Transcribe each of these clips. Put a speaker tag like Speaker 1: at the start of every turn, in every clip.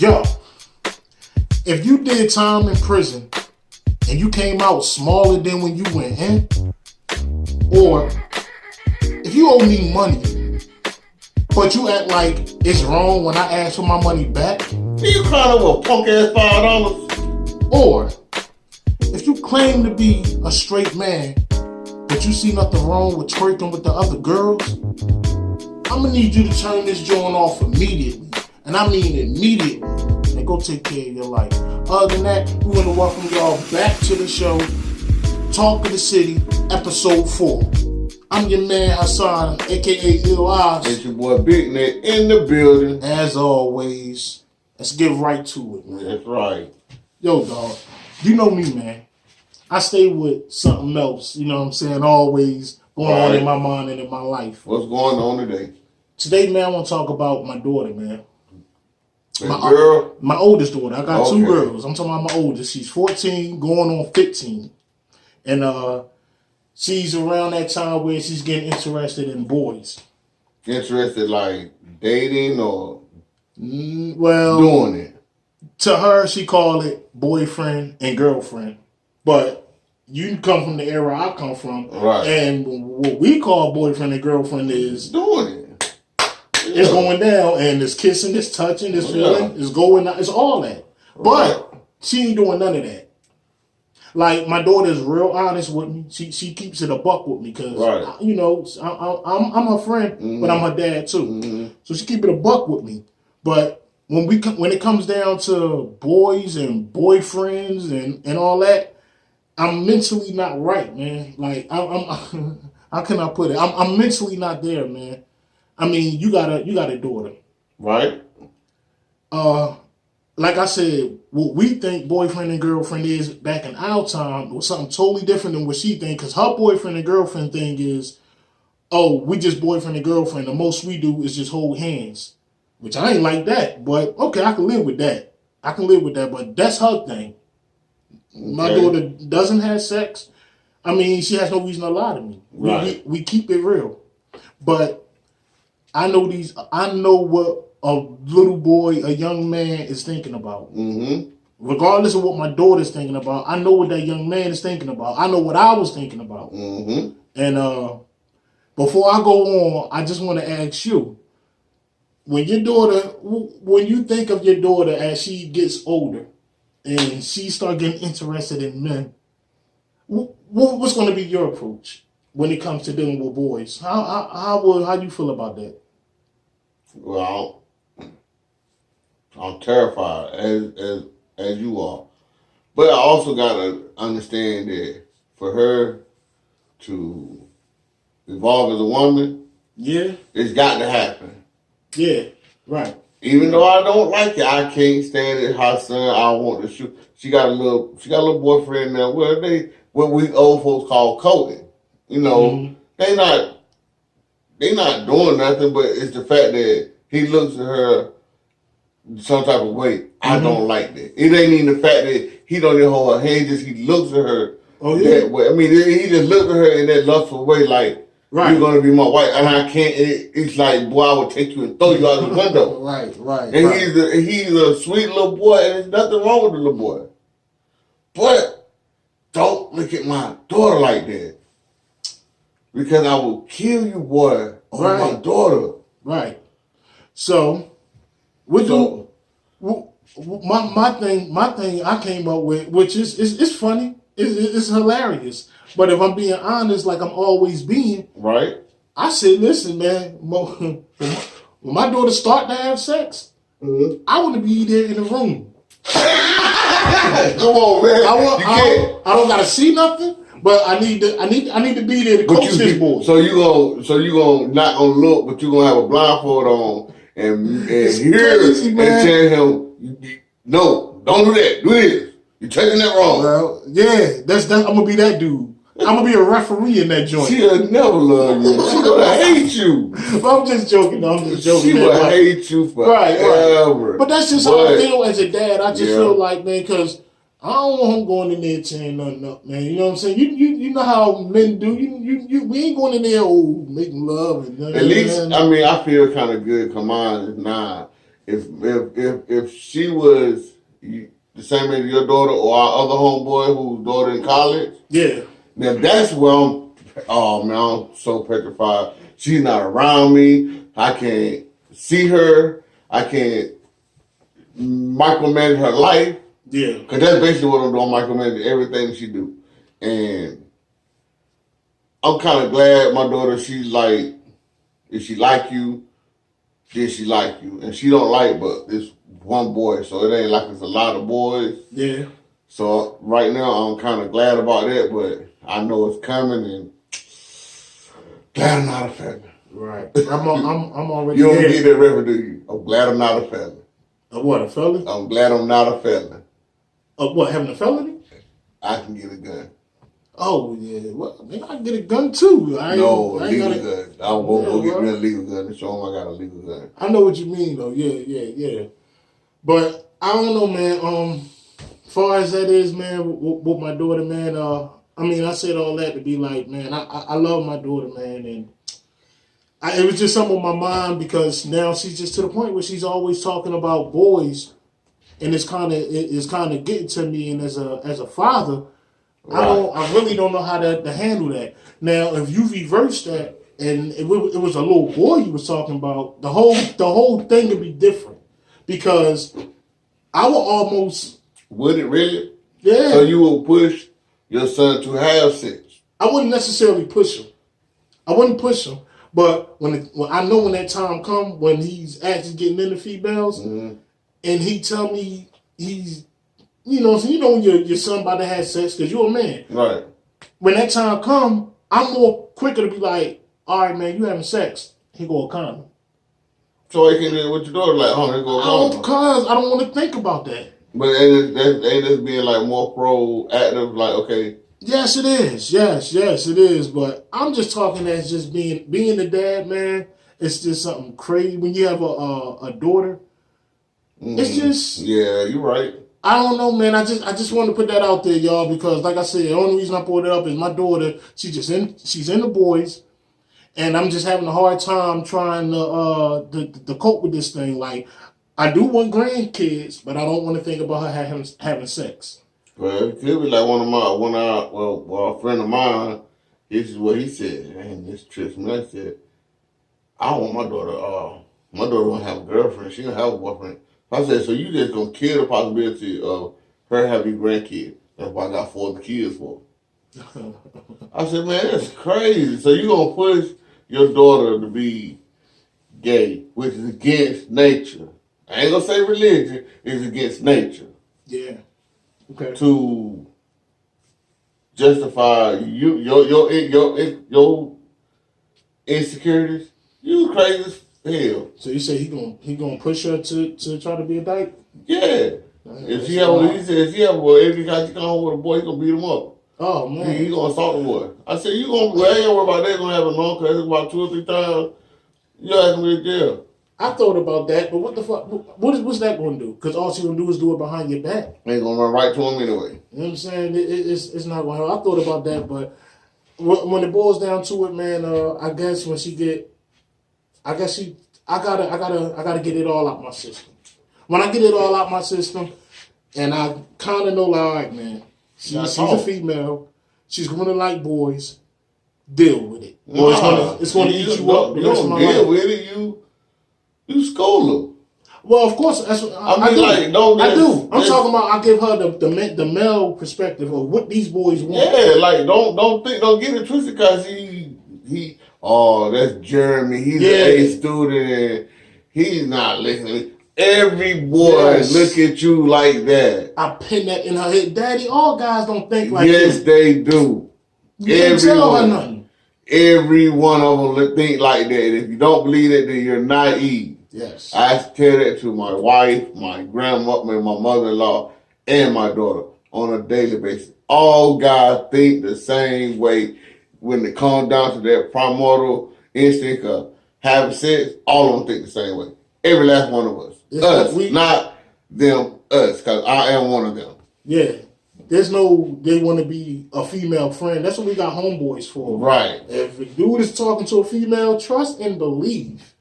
Speaker 1: Yo, if you did time in prison and you came out smaller than when you went in, or if you owe me money, but you act like it's wrong when I ask for my money back,
Speaker 2: you kind of a punk ass $5.
Speaker 1: or if you claim to be a straight man, but you see nothing wrong with twerking with the other girls, I'm gonna need you to turn this joint off immediately. And I mean immediately. And go take care of your life. Other than that, we want to welcome y'all back to the show, Talk of the City, episode 4. I'm your man Hassan, aka Lil Oz.
Speaker 2: It's your boy Big Neck in the building.
Speaker 1: As always, let's get right to it, man.
Speaker 2: That's right.
Speaker 1: Yo, dog, you know me, man. I stay with something else, you know what I'm saying, always going on in my mind and in my life.
Speaker 2: What's going on today?
Speaker 1: Today, man, I want to talk about my daughter, man.
Speaker 2: Girl?
Speaker 1: My oldest daughter. I got 2 girls. I'm talking about my oldest. She's 14, going on 15. And she's around that time where she's getting interested in boys.
Speaker 2: Interested like dating or
Speaker 1: doing
Speaker 2: it?
Speaker 1: To her, she call it boyfriend and girlfriend. But you come from the era I come from.
Speaker 2: Right.
Speaker 1: And what we call boyfriend and girlfriend is
Speaker 2: doing it.
Speaker 1: It's going down, and it's kissing, it's touching, it's feeling, it's going out, it's all that. But she ain't doing none of that. Like, my daughter is real honest with me. She keeps it a buck with me because, you know, I'm her friend, but I'm her dad too. So she keep it a buck with me. But when it comes down to boys and boyfriends and all that, I'm mentally not right, man. Like, I'm how can I put it? I'm mentally not there, man. I mean, you got a daughter,
Speaker 2: right?
Speaker 1: Like I said, what we think boyfriend and girlfriend is back in our time was something totally different than what she think. Because her boyfriend and girlfriend thing is, oh, we just boyfriend and girlfriend. The most we do is just hold hands, which I ain't like that. But okay, I can live with that. But that's her thing. My daughter doesn't have sex. I mean, she has no reason to lie to me.
Speaker 2: Right.
Speaker 1: We keep it real, but I know what a little boy, a young man is thinking about.
Speaker 2: Mm-hmm.
Speaker 1: Regardless of what my daughter's thinking about, I know what that young man is thinking about. I know what I was thinking about.
Speaker 2: Mm-hmm.
Speaker 1: And before I go on, I just want to ask you, when you think of your daughter as she gets older and she start getting interested in men, what's going to be your approach when it comes to dealing with boys? How do you feel about that?
Speaker 2: Well, I'm terrified as you are, but I also gotta understand that for her to evolve as a woman, it's got to happen.
Speaker 1: Yeah, right.
Speaker 2: Even though I don't like it, I can't stand it. Her son, I want to shoot. She got a little boyfriend now. What we old folks call coating. You know, they not doing nothing, but it's the fact that he looks at her some type of way. I don't like that. It ain't even the fact that he don't even hold her hand, just he looks at her that way. I mean, he just looks at her in that lustful way, like, you're going to be my wife, and I can't. It's like, boy, I will take you and throw you out the window.
Speaker 1: Right.
Speaker 2: And he's a sweet little boy, and there's nothing wrong with the little boy. But don't look at my daughter like that. Because I will kill you, boy, on my daughter.
Speaker 1: Right. So, my thing I came up with, which is it's funny, it's hilarious. But if I'm being honest, like I'm always being,
Speaker 2: right?
Speaker 1: I said, listen, man, when my daughter start to have sex, I want to be there in the room.
Speaker 2: Come on, man.
Speaker 1: I don't gotta see nothing. But I need to be there to coach this boy.
Speaker 2: So you gonna not gonna look, but you gonna have a blindfold on and hear and tell him, no, don't do that. Do this. You're taking that wrong.
Speaker 1: Well, yeah, that's I'm gonna be that dude. I'm gonna be a referee in that joint.
Speaker 2: She'll never love you. She gonna hate you.
Speaker 1: I'm just joking.
Speaker 2: She will hate you forever.
Speaker 1: Right. But that's just how I feel as a dad. I just feel like, man, because I don't want him going in there tearing nothing up, man. You know what I'm saying? You know how men do. We ain't going in there making love. And
Speaker 2: at least, I mean, I feel kind of good. Come on, nah. if she was the same as your daughter or our other homeboy whose daughter in college,
Speaker 1: Yeah.
Speaker 2: now that's where oh man, I'm so petrified. She's not around me. I can't see her. I can't micromanage her life.
Speaker 1: Yeah.
Speaker 2: Because that's basically what I'm doing, micromanage everything that she do. And I'm kind of glad my daughter, she's like, if she like you, then she like you. And she don't like but this one boy, so it ain't like it's a lot of boys.
Speaker 1: Yeah.
Speaker 2: So right now I'm kind of glad about that, but I know it's coming and glad I'm not a felon.
Speaker 1: Right. I'm already.
Speaker 2: You don't get that reference, do you? I'm glad I'm not a felon.
Speaker 1: What, a felon?
Speaker 2: I'm glad I'm not a felon.
Speaker 1: What, having a felony?
Speaker 2: I can get a gun.
Speaker 1: Oh, yeah. Well, man, I can get a gun too. I
Speaker 2: legal gun. I won't go get me a legal gun and show them I got a legal gun.
Speaker 1: I know what you mean, though. Yeah. But I don't know, man. Far as that is, man, with my daughter, man, I mean, I said all that to be like, man, I love my daughter, man, and it was just something on my mind because now she's just to the point where she's always talking about boys, and it's kind of getting to me. And as a father, right. I really don't know how to handle that. Now, if you reverse that and it was a little boy you was talking about, the whole thing would be different because I would almost.
Speaker 2: Would it really?
Speaker 1: Yeah.
Speaker 2: So you will push your son to have sex?
Speaker 1: I wouldn't necessarily push him. I wouldn't push him. But when I know when that time comes, when he's actually getting into females, and he tell me he's, so when your son about to have sex because you're a man.
Speaker 2: Right.
Speaker 1: When that time come, I'm more quicker to be like, all right, man, you having sex. He go a condom.
Speaker 2: So he can do it with your daughter like, he go a condom.
Speaker 1: Because I don't want to think about that.
Speaker 2: But ain't this being like more proactive, like, okay.
Speaker 1: Yes, it is. Yes, it is. But I'm just talking as just being the dad, man. It's just something crazy when you have a daughter. It's just
Speaker 2: you're right.
Speaker 1: I don't know, man. I just want to put that out there, y'all, because like I said, the only reason I pulled it up is my daughter. She's in the boys, and I'm just having a hard time trying to cope with this thing. Like I do want grandkids, but I don't want to think about her having sex.
Speaker 2: Well, it could be like a friend of mine. This is what he said, and this trips me. I said, I want my daughter. My daughter don't have a girlfriend. She don't have a boyfriend. I said, so you just gonna kill the possibility of her having grandkids? That's why I got 4 kids for. I said, man, that's crazy. So you gonna push your daughter to be gay, which is against nature. I ain't gonna say religion. It's against nature.
Speaker 1: Yeah. Okay.
Speaker 2: To justify your insecurities, you crazy as hell.
Speaker 1: So you say he gonna push her to try to be a dyke?
Speaker 2: Yeah. If she every time she come home with a boy, he gonna beat him up.
Speaker 1: Oh man.
Speaker 2: He gonna assault the boy. I said, you gonna I ain't worry about that, gonna have a long cause it's about 2 or 3 times. You ask me to jail.
Speaker 1: I thought about that, but what the fuck? What's that going to do? Because all she going to do is do it behind your back.
Speaker 2: Ain't going to run right to him anyway.
Speaker 1: You know what I'm saying? It's not going to help. I thought about that, but when it boils down to it, man, I guess when she get, I gotta get it all out my system. When I get it all out my system, and I kind of know, like, all right, man, she's a female. She's going to like boys. Deal with it. It's going to eat you up the rest of my life.
Speaker 2: Deal with it, you school her.
Speaker 1: Well, of course, that's what I do. I do. I'm talking about. I give her the male perspective of what these boys want.
Speaker 2: Yeah, like don't get it twisted because that's Jeremy. He's an A student and he's not listening. Every boy look at you like that.
Speaker 1: I pin that in her head, Daddy. All guys don't think like
Speaker 2: yes,
Speaker 1: that.
Speaker 2: They do.
Speaker 1: You can't tell her nothing.
Speaker 2: Every one of them think like that. If you don't believe it, then you're naive.
Speaker 1: Yes.
Speaker 2: I tell that to my wife, my grandma, my mother-in-law, and my daughter on a daily basis. All guys think the same way when it comes down to their primordial instinct of having sex. All of them think the same way. Every last one of us. Not them, us, because I am one of them.
Speaker 1: Yeah. There's no, they want to be a female friend. That's what we got homeboys for.
Speaker 2: Right.
Speaker 1: If a dude is talking to a female, trust and believe.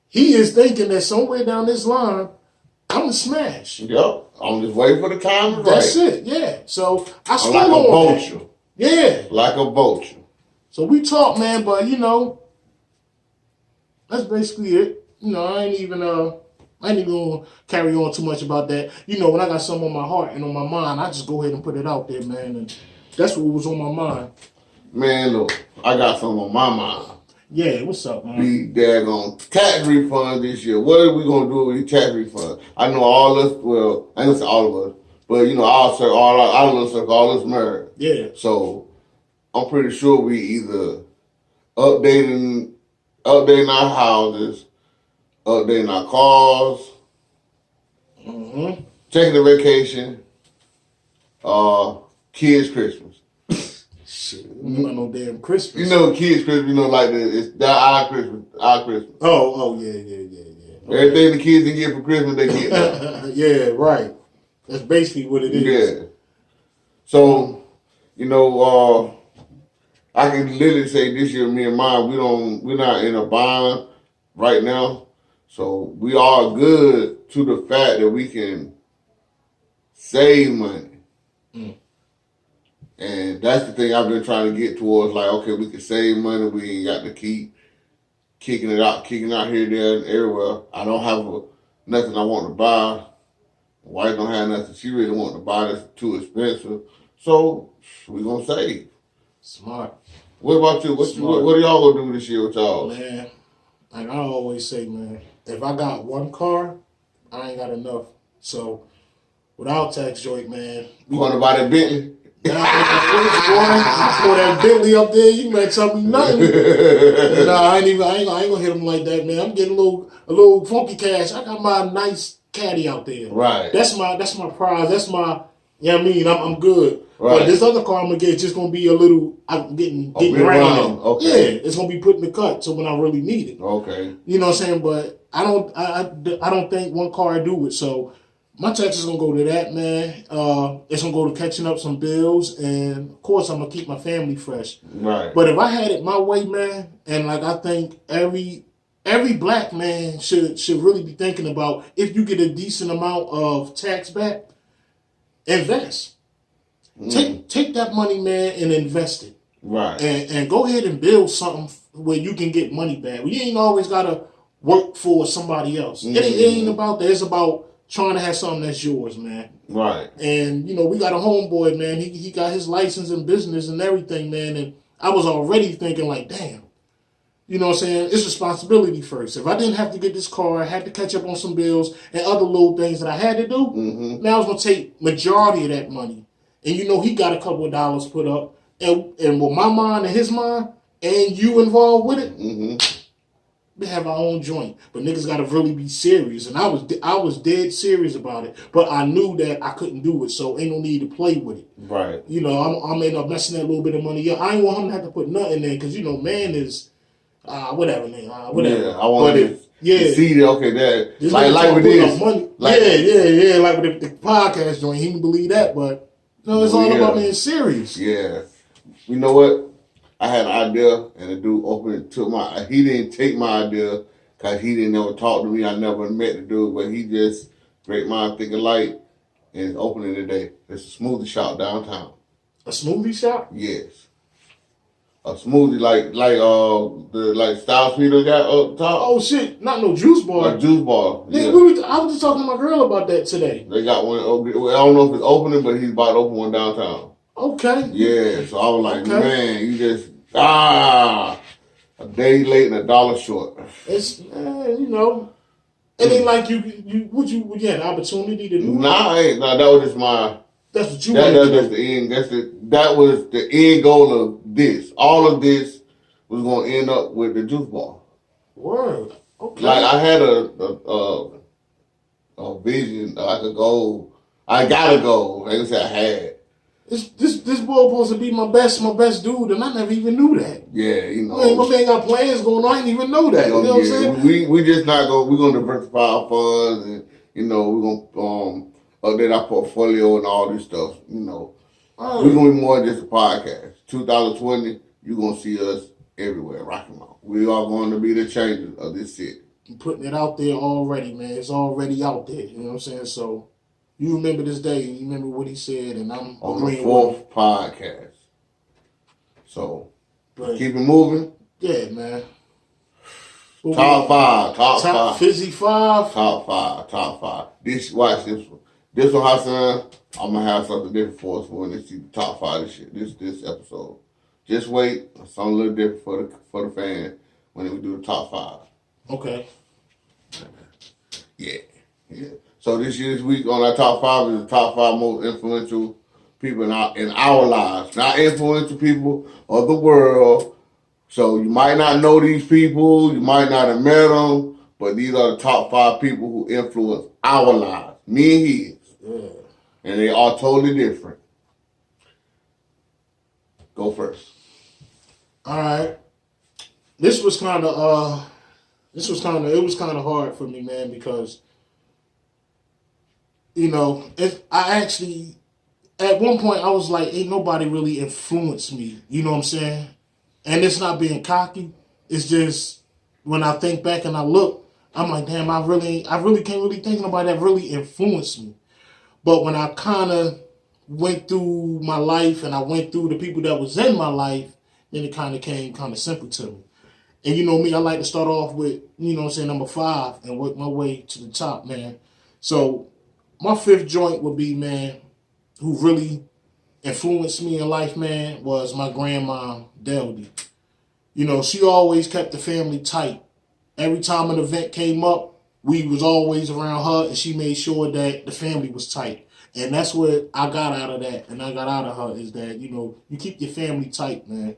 Speaker 1: he is thinking that somewhere down this line, I'm gonna smash.
Speaker 2: Yep. I'm just waiting for the time to right.
Speaker 1: That's it. Yeah. So I
Speaker 2: I'm
Speaker 1: still
Speaker 2: like a
Speaker 1: on
Speaker 2: vulture.
Speaker 1: that. Yeah.
Speaker 2: Like a vulture.
Speaker 1: So we talk, man, but you know, that's basically it. You know, I ain't even gonna carry on too much about that. You know, when I got something on my heart and on my mind, I just go ahead and put it out there, man. And that's what was on my mind.
Speaker 2: Man, look, I got something on my mind.
Speaker 1: Yeah, what's up, man?
Speaker 2: Be daggone tax refund this year. What are we gonna do with these tax refunds? I know all us. Well, I ain't gonna say all of us, but you know, our circle, all us married.
Speaker 1: Yeah.
Speaker 2: So I'm pretty sure we either updating our houses, updating our cars, taking a vacation, kids' Christmas.
Speaker 1: Shit, not no damn Christmas.
Speaker 2: You know, kids' Christmas. You know, like it's that our Christmas.
Speaker 1: Oh, yeah. Okay.
Speaker 2: Everything the kids can get for Christmas, they get now.
Speaker 1: Yeah, right. That's basically what it is.
Speaker 2: Yeah. So, you know, I can literally say this year, me and mine, we're not in a bond right now. So we are good to the fact that we can save money. And that's the thing I've been trying to get towards, like, okay, we can save money, we ain't got to keep kicking out here, there, and everywhere. I don't have nothing I want to buy. My wife don't have nothing she really want to buy that's too expensive. So we're going to save.
Speaker 1: Smart.
Speaker 2: What about you? What are y'all going to do this year with y'all?
Speaker 1: Man, like I always say, man, if I got one car, I ain't got enough. So without tax joint, man.
Speaker 2: You want to buy that Bentley?
Speaker 1: Nah, pour that Bentley up there, you might tell me nothing. Nah, I ain't gonna hit him like that, man. I'm getting a little funky cash. I got my nice caddy out there.
Speaker 2: Right.
Speaker 1: That's my prize. That's my, you know what I mean? I'm good.
Speaker 2: Right.
Speaker 1: But this other car I'm gonna get is just gonna be a little, I'm getting around.
Speaker 2: Okay.
Speaker 1: Yeah, it's gonna be put in the cut. So when I really need it.
Speaker 2: Okay.
Speaker 1: You know what I'm saying? But I don't think one car I do it. So my tax is gonna go to that, man. It's gonna go to catching up some bills, and of course I'm gonna keep my family fresh.
Speaker 2: Right.
Speaker 1: But if I had it my way, man, and like I think every black man should really be thinking about, if you get a decent amount of tax back, invest. Take that money, man, and invest it.
Speaker 2: Right.
Speaker 1: And go ahead and build something where you can get money back. You ain't always gotta work for somebody else. It ain't about that. It's about trying to have something that's yours, man.
Speaker 2: Right.
Speaker 1: And, you know, we got a homeboy, man. He got his license in business and everything, man. And I was already thinking, like, damn. You know what I'm saying? It's responsibility first. If I didn't have to get this car, I had to catch up on some bills and other little things that I had to do, now I was going to take majority of that money. And, you know, he got a couple of dollars put up. And with my mind and his mind, and you involved with it, we have our own joint. But niggas got to really be serious. And I was dead serious about it. But I knew that I couldn't do it, so ain't no need to play with it.
Speaker 2: Right.
Speaker 1: You know, I'm end up messing that little bit of money up. I ain't want him to have to put nothing in because, you know, man is, whatever, man. Whatever.
Speaker 2: Yeah, I want to see that, okay, that,
Speaker 1: this
Speaker 2: like with this.
Speaker 1: Money.
Speaker 2: Like,
Speaker 1: yeah. Like with the podcast joint, he can believe that, but, you know, it's all about being serious.
Speaker 2: Yeah. You know what? I had an idea, and the dude opened it he didn't take my idea because he didn't ever talk to me. I never met the dude, but he just, great mind thinking light, and it's opening today. It's a smoothie shop downtown.
Speaker 1: A smoothie shop?
Speaker 2: Yes. A smoothie like Style Speeder got up top.
Speaker 1: Oh shit, not no juice bar.
Speaker 2: A juice bar.
Speaker 1: Yeah. I was just talking to my girl about that today.
Speaker 2: They got one, I don't know if it's opening, but he's about to open one downtown.
Speaker 1: Okay.
Speaker 2: Yeah, so I was like, man, you just, a day late and $1 short.
Speaker 1: It's, you know, it ain't like you had an opportunity to do it.
Speaker 2: Nah, that was just
Speaker 1: that's what you
Speaker 2: that's just the end, that was the end goal of this. All of this was going to end up with the juice bar. Word. Okay. Like, I had a vision, like a goal. I got a goal. Like I said, I had.
Speaker 1: This boy supposed to be my best dude, and I never even knew that.
Speaker 2: Yeah, you know.
Speaker 1: Man, my man got plans going on. I didn't even know that. You know what I'm saying?
Speaker 2: We just not going. We're gonna diversify our funds, and you know we're gonna update our portfolio and all this stuff. You know, we're gonna be more than just a podcast. 2020, you're gonna see us everywhere, rocking out. We are going to be the changers of this city.
Speaker 1: I'm putting it out there already, man. It's already out there. You know what I'm saying? So you remember this day, and you remember what he said, and I'm
Speaker 2: on the
Speaker 1: agreeing with him.
Speaker 2: fourth podcast. So
Speaker 1: But
Speaker 2: keep it moving.
Speaker 1: yeah, man.
Speaker 2: Top five.
Speaker 1: Fizzy 5.
Speaker 2: Top five. Watch this one. This one, Hassan, I'm gonna have something different for us when they see the top 5 this shit. This episode. Just wait. Something a little different for the fan when we do the top 5.
Speaker 1: Okay.
Speaker 2: Yeah. So this week on our top 5 is the top 5 most influential people in our lives. Not influential people of the world. So you might not know these people, you might not have met them, but these are the top 5 people who influence our lives. Me and his.
Speaker 1: Yeah.
Speaker 2: And they are totally different. Go first.
Speaker 1: All right. It was kind of hard for me, man, because I actually at one point I was like, ain't nobody really influenced me. You know what I'm saying? And it's not being cocky. It's just when I think back and I look, I'm like, damn, I really can't really think of nobody that really influenced me. But when I kind of went through my life and I went through the people that was in my life, then it kind of came kind of simple to me. And you know me, I like to start off with, number 5 and work my way to the top, man. So my 5th joint would be, man, who really influenced me in life, man, was my grandma, Deldy. She always kept the family tight. Every time an event came up, we was always around her, and she made sure that the family was tight. And that's what I got out of that, and I got out of her, is that, you keep your family tight, man.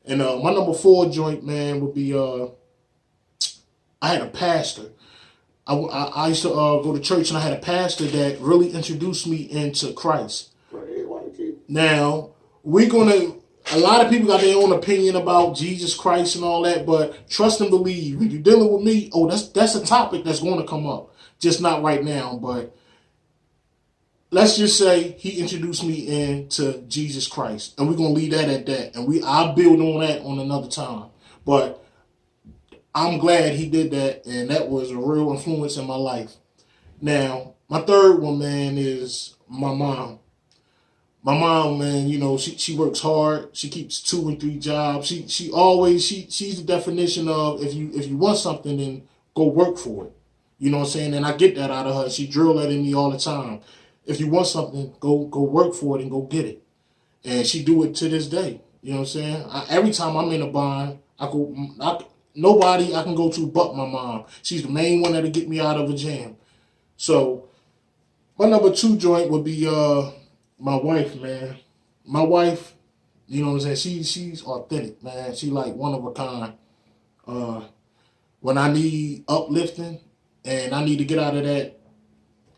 Speaker 1: And my number 4 joint, man, would be, I had a pastor. I used to go to church, and I had a pastor that really introduced me into Christ. Now, a lot of people got their own opinion about Jesus Christ and all that, but trust and believe. When you're dealing with me, that's a topic that's going to come up. Just not right now, but let's just say he introduced me into Jesus Christ, and we're going to leave that at that, and I'll build on that on another time. But I'm glad he did that, and that was a real influence in my life. Now, my 3rd one, man, is my mom. My mom, man, she works hard. She keeps 2 and 3 jobs. She's the definition of if you want something, then go work for it. You know what I'm saying? And I get that out of her. She drilled that in me all the time. If you want something, go work for it and go get it. And she do it to this day. You know what I'm saying? Every time I'm in a bind, nobody I can go to but my mom. She's the main one that'll get me out of a jam. So my number 2 joint would be my wife, man. My wife, you know what I'm saying? She's authentic, man. She like one of a kind. When I need uplifting and I need to get out of that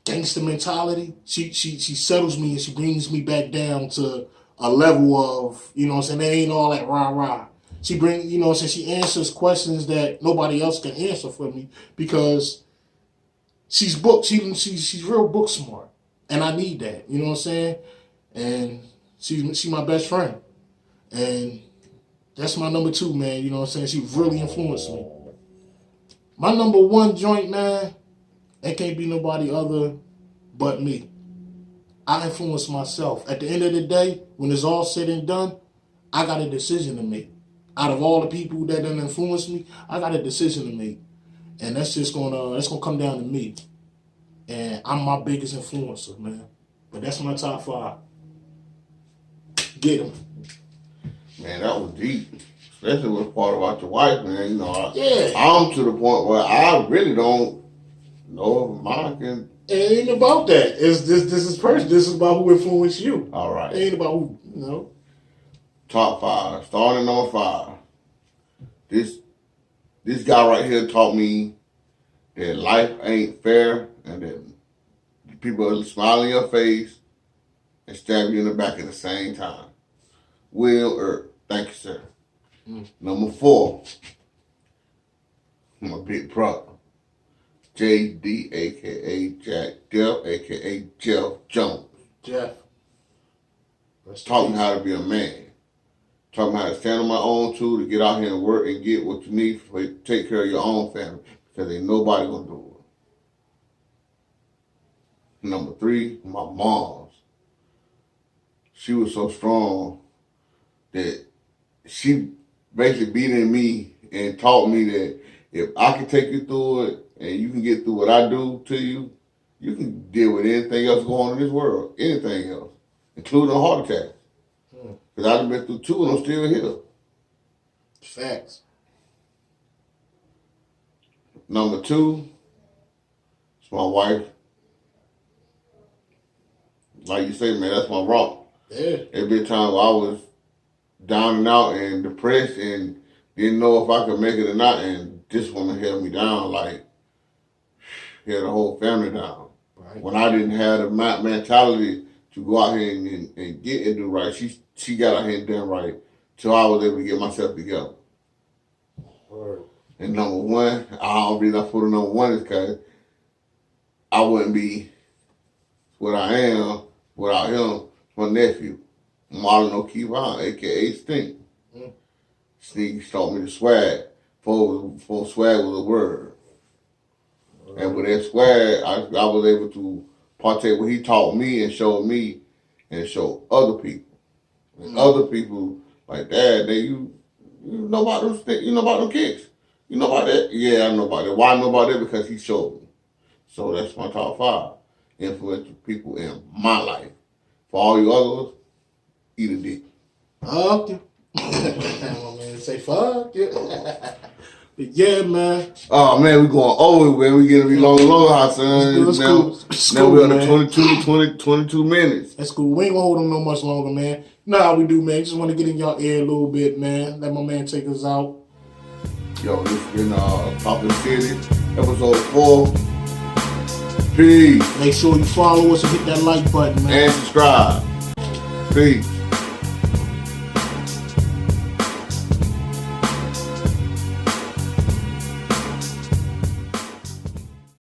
Speaker 1: gangster mentality, she settles me and she brings me back down to a level of, you know what I'm saying, there ain't all that rah-rah. She she answers questions that nobody else can answer for me because she's real book smart. And I need that, you know what I'm saying? And she's my best friend. And that's my number 2, man, you know what I'm saying? She really influenced me. My number 1 joint, man, it can't be nobody other but me. I influence myself. At the end of the day, when it's all said and done, I got a decision to make. Out of all the people that done influenced me, I got a decision to make. And that's gonna come down to me. And I'm my biggest influencer, man. But that's my top 5. Get him.
Speaker 2: Man, that was deep. Especially with the part about your wife, man.
Speaker 1: Yeah.
Speaker 2: I'm to the point where I really don't know if mine can.
Speaker 1: It ain't about that. This is personal. This is about who influenced you.
Speaker 2: All right.
Speaker 1: It ain't about who,
Speaker 2: Top 5. Starting number 5. This guy right here taught me that life ain't fair and that people will smile in your face and stab you in the back at the same time. Will Earp. Thank you, sir. Number 4. My big brother. JD, a.k.a. Jack Jeff, a.k.a. Jeff Jones.
Speaker 1: Jeff.
Speaker 2: Taught me how to be a man. Taught me how to stand on my own too, to get out here and work and get what you need to take care of your own family. Because ain't nobody gonna do it. Number 3, my mom's. She was so strong that she basically beat in me and taught me that if I can take you through it and you can get through what I do to you, you can deal with anything else going on in this world, anything else, including a heart attack. Because I've been through 2 and I'm still here.
Speaker 1: Facts.
Speaker 2: Number 2, it's my wife. Like you say, man, that's my rock.
Speaker 1: Yeah.
Speaker 2: There's been times where I was down and out and depressed and didn't know if I could make it or not, and this woman held me down, like, held the whole family down.
Speaker 1: Right.
Speaker 2: When I didn't have the mentality to go out here and get and do right, she got out here and done right till I was able to get myself together.
Speaker 1: Word.
Speaker 2: And number 1, I don't reason I put it number 1 is because I wouldn't be what I am without him, my nephew, Marlon O'Keefe, a.k.a. Stink. Stink taught me the swag. Before swag was a word. And with that swag, I was able to partake what he taught me and showed me and show other people. And other people like, Dad, you know about those things, you know about them kicks. You know about that? Yeah, I know about that. Why I know about that? Because he showed me. So that's my top 5 influential people in my life. For all you others, eat a dick.
Speaker 1: Fuck you. My man say fuck you. But yeah, man.
Speaker 2: Oh man, we going over, man. We getting to be longer and longer, hot son.
Speaker 1: It's cool. It's
Speaker 2: Now
Speaker 1: cool,
Speaker 2: we're
Speaker 1: man.
Speaker 2: on 22 minutes.
Speaker 1: That's cool. We ain't gonna hold them no much longer, man. Nah, how we do, man. Just want to get in y'all ear a little bit, man. Let my man take us out.
Speaker 2: Yo, this has been Top of the City, episode 4. Peace.
Speaker 1: Make sure you follow us and hit that like button, man.
Speaker 2: And subscribe. Peace.